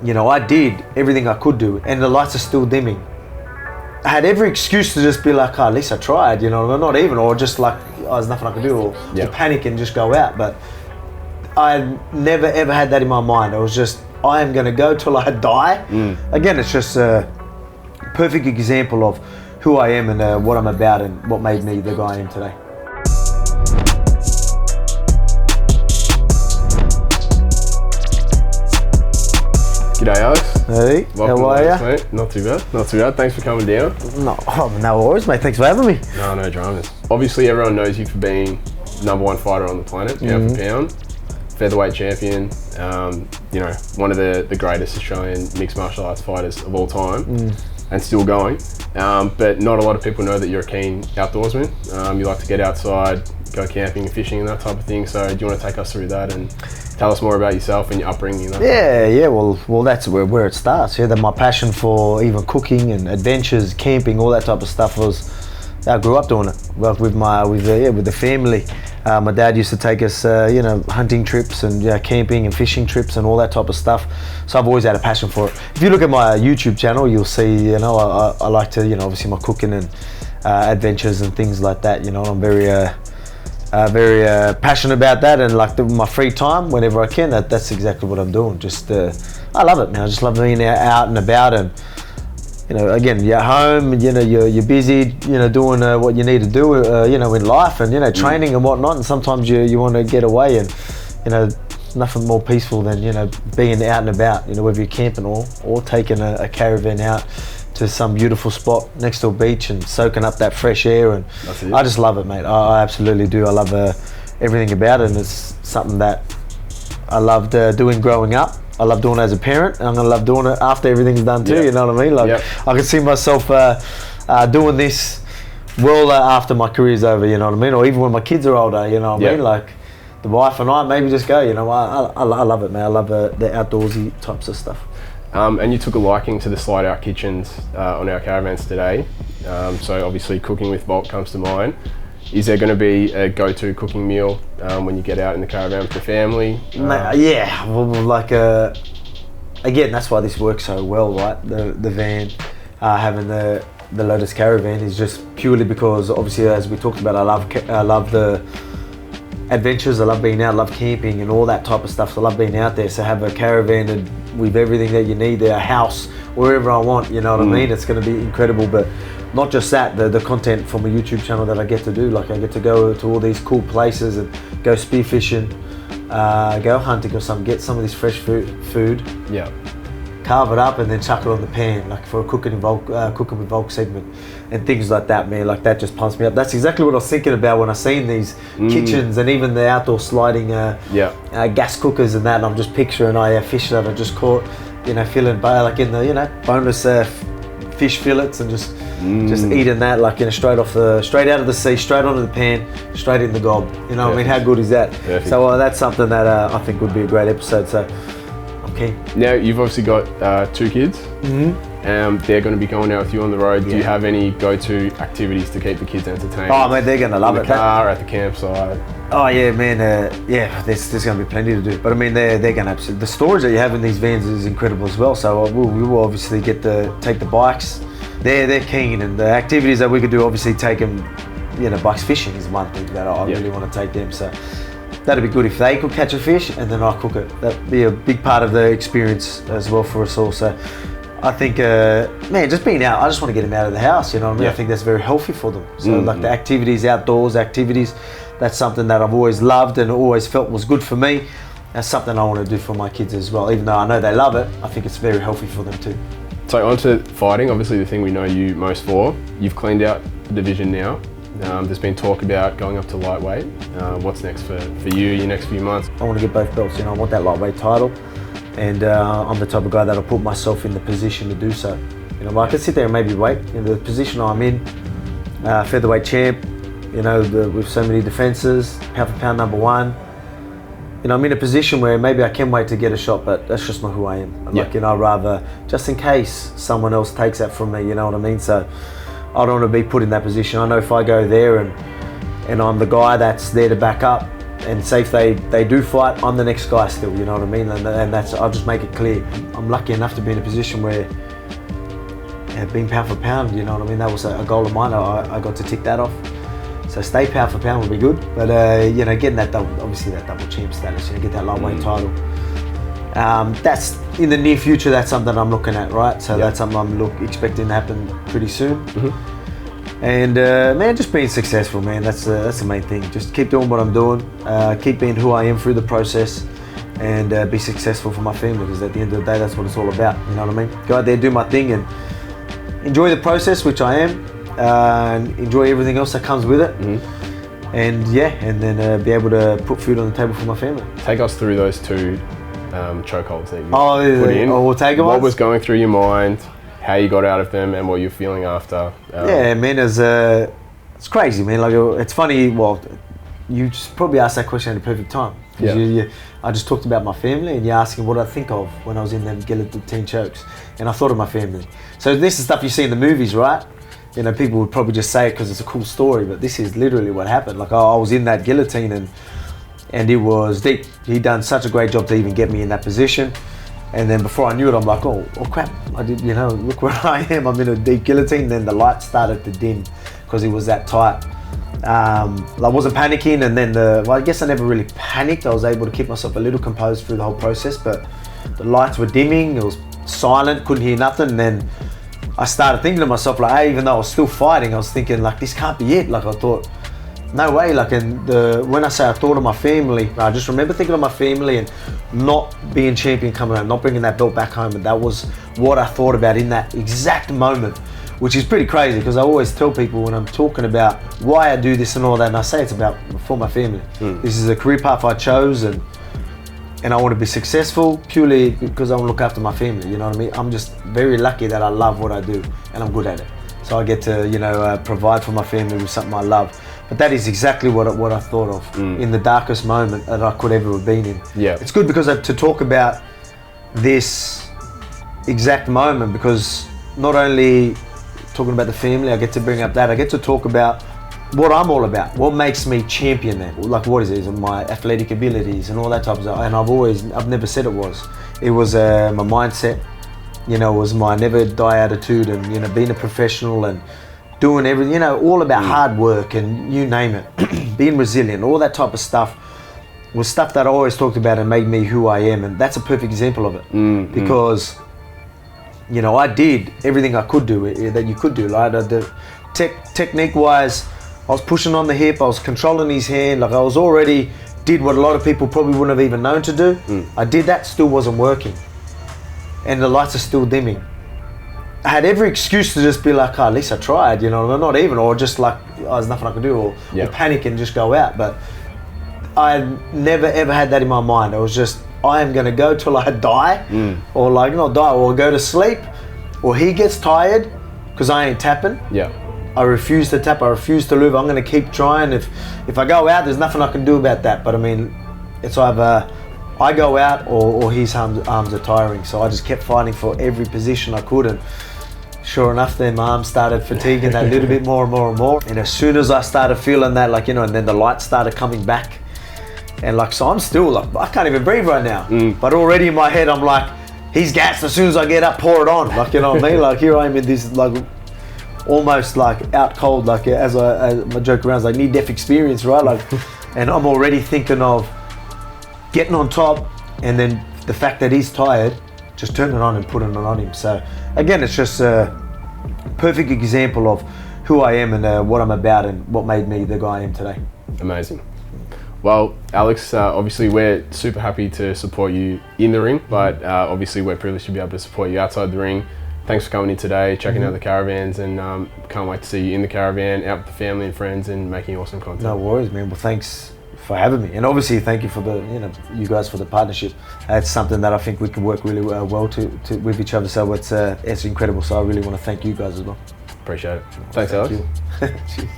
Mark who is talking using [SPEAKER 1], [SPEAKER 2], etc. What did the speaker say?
[SPEAKER 1] you know, I did everything I could do, and the lights are still dimming. I had every excuse to just be like, oh, at least I tried, you know, not even, or just like, oh, there's nothing I can do, or to panic and just go out. But I never ever had that in my mind. It was just, I am going to go till I die. Again, it's just a perfect example of who I am and what I'm about and what made me the guy I am today.
[SPEAKER 2] G'day Alex.
[SPEAKER 1] Hey,
[SPEAKER 2] Welcome
[SPEAKER 1] how are you?
[SPEAKER 2] Mate. Not too bad, not too bad. Thanks for coming down.
[SPEAKER 1] No worries, mate. Thanks for having me.
[SPEAKER 2] No dramas. Obviously everyone knows you for being #1 fighter on the planet, pound for pound. Featherweight champion, you know, one of the greatest Australian mixed martial arts fighters of all time, and still going. But not a lot of people know that you're a keen outdoorsman. You like to get outside, go camping and fishing and that type of thing. So do you want to take us through that and tell us more about yourself and your upbringing?
[SPEAKER 1] Yeah. Well, that's where it starts. Yeah, that my passion for even cooking and adventures, camping, all that type of stuff I grew up doing it. Well, with the family. My dad used to take us, hunting trips and camping and fishing trips and all that type of stuff. So I've always had a passion for it. If you look at my YouTube channel, you'll see, I like to, obviously my cooking and adventures and things like that. I'm very passionate about that, and like my free time, whenever I can, that's exactly what I'm doing. Just I love it, man. I just love being out and about, and again, you're at home, you're busy, doing what you need to do, in life, and training and whatnot. And sometimes you want to get away, and nothing more peaceful than being out and about. Whether you're camping or taking a caravan out to some beautiful spot next to a beach and soaking up that fresh air. And I just love it, mate. I absolutely do. I love everything about it, and it's something that I loved doing growing up. I love doing it as a parent, and I'm gonna love doing it after everything's done too. You know what I mean? Like I can see myself doing this well after my career's over. You know what I mean? Or even when my kids are older. You know what I mean? Like the wife and I maybe just go. I love it, man. I love the outdoorsy types of stuff.
[SPEAKER 2] And you took a liking to the slide out kitchens on our caravans today. So obviously cooking with Volk comes to mind. Is there going to be a go-to cooking meal when you get out in the caravan with the family?
[SPEAKER 1] Again, that's why this works so well, right? The van, having the Lotus Caravan is just purely because, obviously, as we talked about, I love the adventures. I love being out, I love camping and all that type of stuff. So I love being out there. So have a caravan with everything that you need, a house, wherever I want, you know what I mean? It's going to be incredible. But not just that, the content from a YouTube channel that I get to do, like I get to go to all these cool places and go spearfishing, go hunting or something, get some of this fresh food, carve it up and then chuck it on the pan, like for a cooking with Volk segment and things like that, man. Like that just pumps me up. That's exactly what I was thinking about when I seen these kitchens and even the outdoor sliding gas cookers and that. And I'm just picturing fish that I just caught, filling like in the boneless fish fillets and just eating that like straight out of the sea, straight onto the pan, straight in the gob. You know what I mean? How good is that? Perfect. So that's something that I think would be a great episode. So I'm keen.
[SPEAKER 2] Now you've obviously got 2 kids. They're going to be going out with you on the road. Do you have any go-to activities to keep the kids entertained?
[SPEAKER 1] Oh, mate, they're going to love it.
[SPEAKER 2] In the car, at the campsite.
[SPEAKER 1] Oh yeah, man. There's going to be plenty to do. But I mean, they're going to absolutely. The storage that you have in these vans is incredible as well. So we will obviously get to take the bikes. They're keen, and the activities that we could do, obviously take them, bikes fishing is one thing that I really want to take them. So that'd be good if they could catch a fish and then I cook it. That'd be a big part of the experience as well for us all. So I think, just being out, I just want to get them out of the house, you know what I mean? I think that's very healthy for them. So like the activities, outdoors activities, that's something that I've always loved and always felt was good for me. That's something I want to do for my kids as well. Even though I know they love it, I think it's very healthy for them too.
[SPEAKER 2] So on to fighting, obviously the thing we know you most for. You've cleaned out the division now. There's been talk about going up to lightweight. What's next for you, your next few months?
[SPEAKER 1] I want to get both belts, I want that lightweight title. And I'm the type of guy that'll put myself in the position to do so. I can sit there and maybe wait. The position I'm in, featherweight champ, with so many defences, pound for pound #1. I'm in a position where maybe I can wait to get a shot, but that's just not who I am. I'd rather, just in case someone else takes that from me, you know what I mean? So I don't want to be put in that position. I know if I go there and I'm the guy that's there to back up, And say if they do fight, I'm the next guy still, you know what I mean? And that's, I'll just make it clear. I'm lucky enough to be in a position where being pound for pound, you know what I mean? That was a goal of mine. I got to tick that off. So stay pound for pound would be good. But you know, getting that obviously that double champ status, you know, get that lightweight title. That's in the near future. That's something I'm looking at, right? So that's something I'm expecting to happen pretty soon. And man, just being successful, man. That's the main thing. Just keep doing what I'm doing. Keep being who I am through the process, and be successful for my family. Because at the end of the day, that's what it's all about. You know what I mean? Go out there, do my thing, and enjoy the process, which I am. And enjoy everything else that comes with it. And yeah, and then be able to put food on the table for my family.
[SPEAKER 2] Take us through those two chokeholds that you put in.
[SPEAKER 1] Ortega
[SPEAKER 2] what
[SPEAKER 1] ones?
[SPEAKER 2] was going through your mind, how you got out of them, and what you're feeling after.
[SPEAKER 1] Yeah, man, it's crazy, man. Like, it's funny. Well, you just probably asked that question at the perfect time. I just talked about my family, and you're asking what I think of when I was in them guillotine chokes, and I thought of my family. So this is stuff you see in the movies, right? You know, people would probably just say it because it's a cool story, but this is literally what happened. Like, I was in that guillotine, and it was deep. He'd done such a great job to even get me in that position. And then before I knew it, I'm like, oh crap, I did, you know, look where I am. I'm in a deep guillotine. Then the light started to dim because it was that tight. I wasn't panicking, and then well, I guess I never really panicked. I was able to keep myself a little composed through the whole process, but the lights were dimming. It was silent, couldn't hear nothing. And then I started thinking to myself, like, hey, even though I was still fighting, I was thinking, like, this can't be it. Like, I thought, no way. Like, and when I say I thought of my family, I just remember thinking of my family and not being champion coming home, not bringing that belt back home. And that was what I thought about in that exact moment, which is pretty crazy, because I always tell people when I'm talking about why I do this and all that, and I say it's about for my family. This is a career path I chose, and I want to be successful purely because I want to look after my family, you know what I mean? I'm just very lucky that I love what I do and I'm good at it. So I get to, you know, provide for my family with something I love. But that is exactly what I thought of in the darkest moment that I could ever have been in. Yeah. It's good because to talk about this exact moment, because not only talking about the family, I get to bring up that, I get to talk about what I'm all about, what makes me champion then. Like, what is it? Is it my athletic abilities and all that type of stuff? And I've never said it was. It was my mindset, you know, it was my never die attitude, and, you know, being a professional and doing everything, you know, all about hard work and you name it, being resilient, all that type of stuff was stuff that I always talked about and made me who I am. And that's a perfect example of it, because, you know, I did everything I could do that you could do. Like, the technique-wise, I was pushing on the hip, I was controlling his hand, like I was already did what a lot of people probably wouldn't have even known to do. I did that, still wasn't working. And the lights are still dimming. I had every excuse to just be like, oh, at least I tried, you know, not even, or just like, oh, there's nothing I can do, or panic and just go out. But I never ever had that in my mind. It was just, I am gonna go till I die, or like not die, or go to sleep, or he gets tired, because I ain't tapping. I refuse to tap, I refuse to lose. I'm gonna keep trying. If I go out, there's nothing I can do about that. But I mean, it's either I go out or his arms are tiring. So I just kept fighting for every position I could, and sure enough, then my arms started fatiguing that little bit more and more and more. And as soon as I started feeling that, like, you know, and then the lights started coming back, and like, so I'm still like, I can't even breathe right now. But already in my head, I'm like, he's gassed. As soon as I get up, pour it on. Like, you know what I mean? Like, here I am in this, like, almost like out cold, like, as I joke around, it's like near-death experience, right? Like, and I'm already thinking of getting on top, and then the fact that he's tired, just turning it on and putting it on him. So again, it's just a perfect example of who I am and what I'm about and what made me the guy I am today.
[SPEAKER 2] Amazing. Well, Alex, obviously we're super happy to support you in the ring, but obviously we're privileged to be able to support you outside the ring. Thanks for coming in today, checking out the caravans, and can't wait to see you in the caravan, out with the family and friends, and making awesome content. No
[SPEAKER 1] worries, man. Well, thanks for having me, and obviously thank you for the, you know, you guys for the partnership. It's something that I think we can work really well with each other. So it's incredible. So I really want to thank you guys as well.
[SPEAKER 2] Appreciate it. Thanks, Alex.
[SPEAKER 1] Cheers.